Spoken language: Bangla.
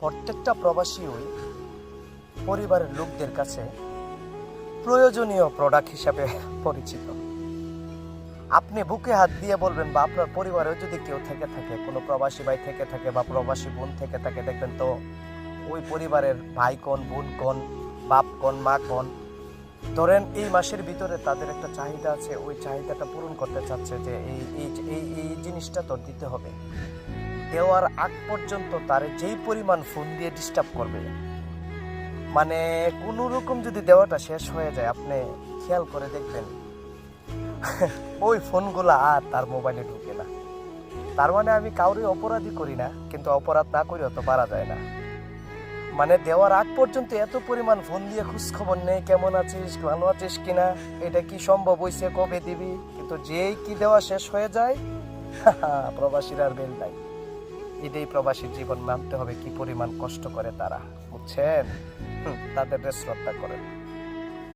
প্রত্যেকটা প্রবাসী ওই পরিবারের লোকদের কাছে প্রয়োজনীয় প্রোডাক্ট হিসাবে পরিচিত। আপনি বুকে হাত দিয়ে বলবেন, বা আপনার পরিবারেও যদি কেউ থেকে থাকে, কোনো প্রবাসী ভাই থেকে থাকে বা প্রবাসী বোন থেকে থাকে, দেখবেন তো ওই পরিবারের ভাই কোন, বোন কোন, বাপ কোন, মা কোন, ধরেন এই মাসের ভিতরে তাদের একটা চাহিদা আছে, ওই চাহিদাটা পূরণ করতে চাচ্ছে যে এই এই এই এই জিনিসটা তোর দিতে হবে। দেওয়ার আগ পর্যন্ত তারে যেই পরিমাণ ফোন দিয়ে ডিস্টার্ব করবে, মানে কোনো রকম যদি দেওয়াটা শেষ হয়ে যায়, আপনি খেয়াল করে দেখবেন ওই ফোনগুলা আর তার মোবাইলে ঢুকে না। তার মানে আমি কাউরে অপরাধী করি না, কিন্তু অপরাধ না করেও তো পারা যায় না। মানে দেওয়ার আগ পর্যন্ত এত পরিমাণ ফোন দিয়ে খোঁজ খবর নেই, কেমন আছিস, ভালো আছিস কিনা, এটা কি সম্ভব হয়েছে, কবে দিবি, কিন্তু যেই কি দেওয়া শেষ হয়ে যায় প্রবাসীর আর বেল নাই। এটাই প্রবাসীর জীবন, মানতে হবে কি পরিমাণ কষ্ট করে তারা, বুঝছেন? তাদের শ্রদ্ধা করেন।